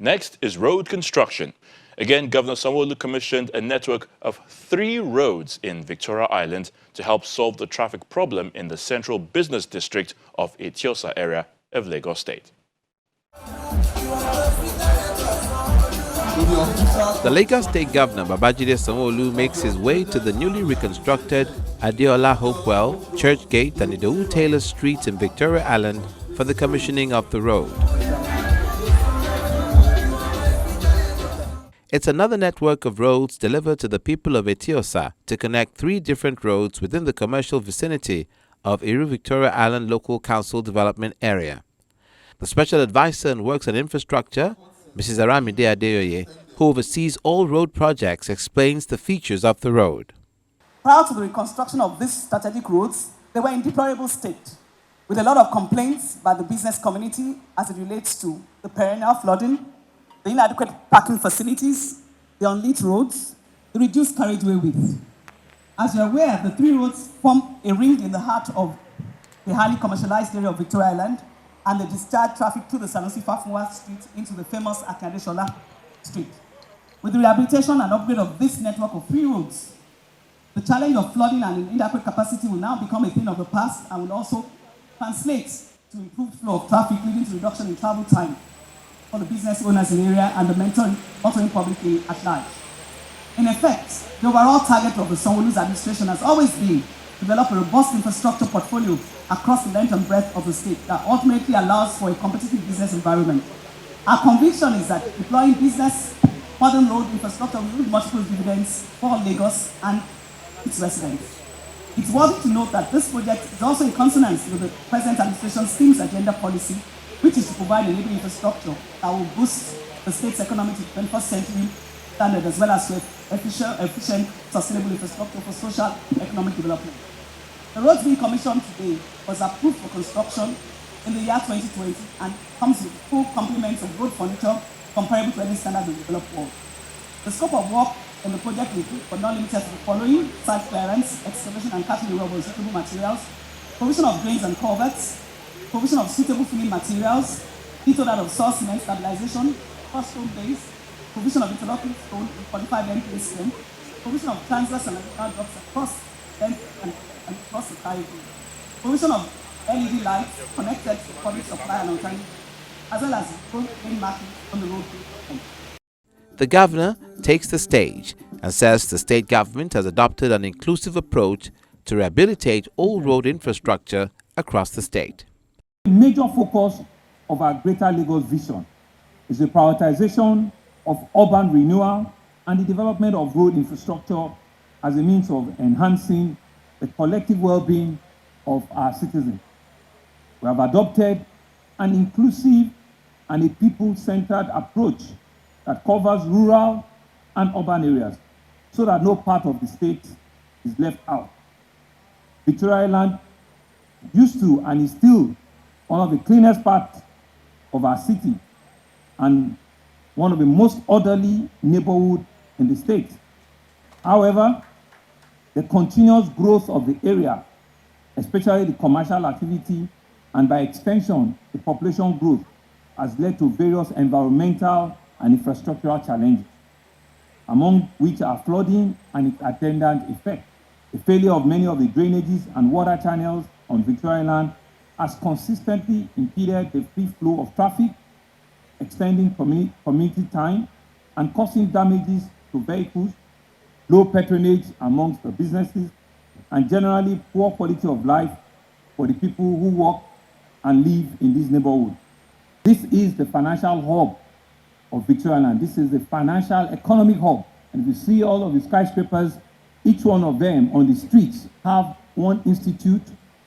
Next is road construction. Again, Governor Sanwo-Olu commissioned a network of 3 roads in Victoria Island to help solve the traffic problem in the central business district of Etiosa area of Lagos State. The Lagos State Governor Babajide Sanwo-Olu makes his way to the newly reconstructed Adeola Hopewell, Church Gate and Idowu Taylor Streets in Victoria Island for the commissioning of the road. It's another network of roads delivered to the people of Etiosa to connect 3 different roads within the commercial vicinity of Iru Victoria Island Local Council Development Area. The Special Advisor on Works and Infrastructure, Mrs. Aramide Adeoye, who oversees all road projects, explains the features of the road. Prior to the reconstruction of these strategic roads, they were in deplorable state, with a lot of complaints by the business community as it relates to the perennial flooding, the inadequate parking facilities, the unlit roads, the reduced carriageway width. As you're aware, the 3 roads form a ring in the heart of the highly commercialized area of Victoria Island, and they discharge traffic to the Sanusi Fafunwa Street into the famous Akadeshola Street. With the rehabilitation and upgrade of this network of 3 roads, the challenge of flooding and inadequate capacity will now become a thing of the past and will also translate to improved flow of traffic, leading to reduction in travel time for the business owners in the area and the motoring public at large. In effect, the overall target of the Sanwo-Olu's administration has always been to develop a robust infrastructure portfolio across the length and breadth of the state that ultimately allows for a competitive business environment. Our conviction is that deploying business modern road infrastructure will yield multiple dividends for Lagos and its residents. It's worthy to note that this project is also in consonance with the present administration's Team's agenda policy, which is to provide enabling infrastructure that will boost the state's economy to 21st century standard, as well as to efficient, sustainable infrastructure for social economic development. The roads being commissioned today was approved for construction in the year 2020 and comes with full complement of road furniture comparable to any standard in the developed world. The scope of work in the project will include, but not limited to, the following: site clearance, excavation and cutting the road with suitable materials, provision of drains and culverts, provision of suitable filling materials, detailed out of source cement stabilization, cross stone base, provision of interlocking stone in 45 MPa strength, provision of transverse and additional blocks across length and across the carriageway, provision of LED lights connected to public supply and alternative, as well as road lane marking on the road. The governor takes the stage and says the state government has adopted an inclusive approach to rehabilitate all road infrastructure across the state. The major focus of our Greater Lagos vision is the prioritization of urban renewal and the development of road infrastructure as a means of enhancing the collective well-being of our citizens. We have adopted an inclusive and a people-centered approach that covers rural and urban areas so that no part of the state is left out. Victoria Island used to and is still one of the cleanest parts of our city and one of the most orderly neighborhoods in the state. However, the continuous growth of the area, especially the commercial activity and by extension the population growth, has led to various environmental and infrastructural challenges, among which are flooding and its attendant effect. The failure of many of the drainages and water channels on Victoria Island has consistently impeded the free flow of traffic, extending community time and causing damages to vehicles, low patronage amongst the businesses, and generally poor quality of life for the people who work and live in this neighborhood. This is the financial hub of Victoria Island. This is the financial economic hub. And if you see all of the skyscrapers, each one of them on the streets have one institute,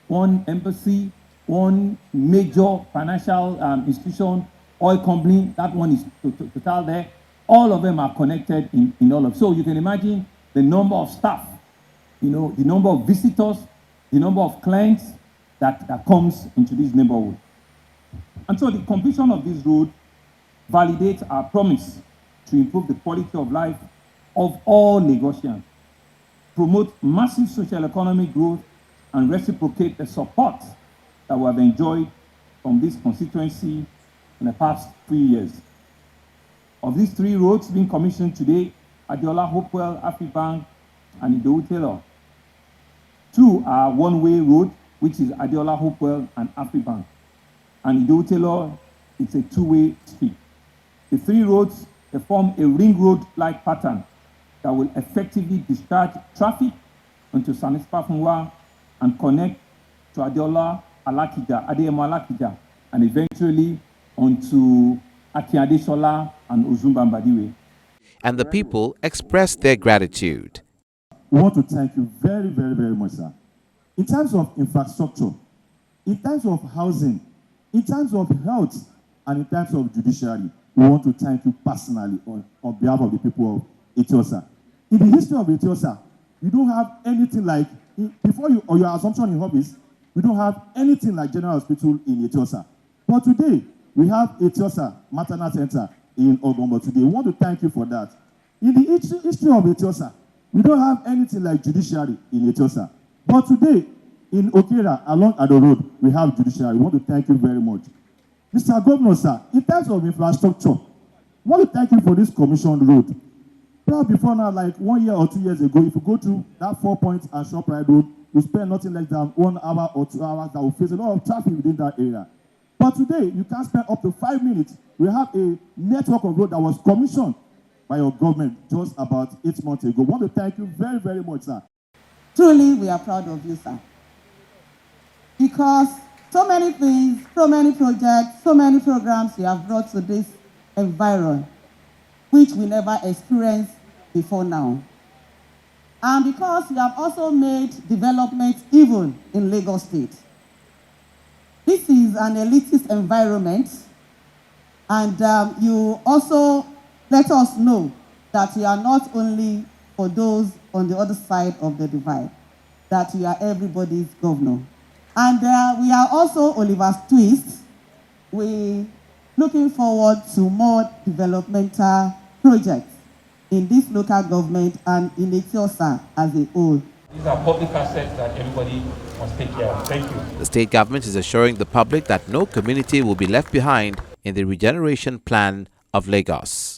one embassy, one major financial institution, oil company. That one is Total there. All of them are connected in all of. So you can imagine the number of staff, the number of visitors, the number of clients that comes into this neighborhood. And so the completion of this road validates our promise to improve the quality of life of all Lagosians, promote massive social economic growth, and reciprocate the support that we have enjoyed from this constituency in the past 3 years. Of these 3 roads being commissioned today, Adeola Hopewell, Afribank, and Idowu Taylor. 2 are one-way road, which is Adeola Hopewell and Afribank. And Idowu Taylor, it's a 2-way street. The 3 roads, they form a ring road-like pattern that will effectively discharge traffic onto Sanispa Funwa and connect to Adeola Alakija, Adeyemo Alakija, and eventually onto Akiadesola and Ozumba Mbadiwe. And the people expressed their gratitude. We want to thank you very, very, very much, sir. In terms of infrastructure, in terms of housing, in terms of health, and in terms of judiciary, we want to thank you personally on behalf of the people of Etiosa. In the history of Etiosa, we don't have anything like, before you, or your assumption in office, we don't have anything like General Hospital in Etiosa. But today, we have Etiosa Maternal Center in Ogombo today. We want to thank you for that. In the history of Etiosa, we don't have anything like judiciary in Etiosa. But today, in Okera, along Ado Road, we have judiciary. We want to thank you very much. Mr. Governor, sir, in terms of infrastructure, we want to thank you for this commissioned road. Probably before now, like 1 year or 2 years ago, if you go to that 4 Points and ShopRite Road, you spend nothing less than 1 hour or 2 hours that will face a lot of traffic within that area. But today, you can spend up to 5 minutes. We have a network of road that was commissioned by your government just about 8 months ago. I want to thank you very, very much, sir. Truly, we are proud of you, sir. Because so many things, so many projects, so many programs you have brought to this environment, which we never experienced before now. And because you have also made development even in Lagos State. This is an elitist environment, and you also let us know that you are not only for those on the other side of the divide, that you are everybody's governor. And we are also Oliver's twist. We're looking forward to more developmental projects in this local government and in Etiosa as a whole. These are public assets that everybody must take care of. Thank you. The state government is assuring the public that no community will be left behind in the regeneration plan of Lagos.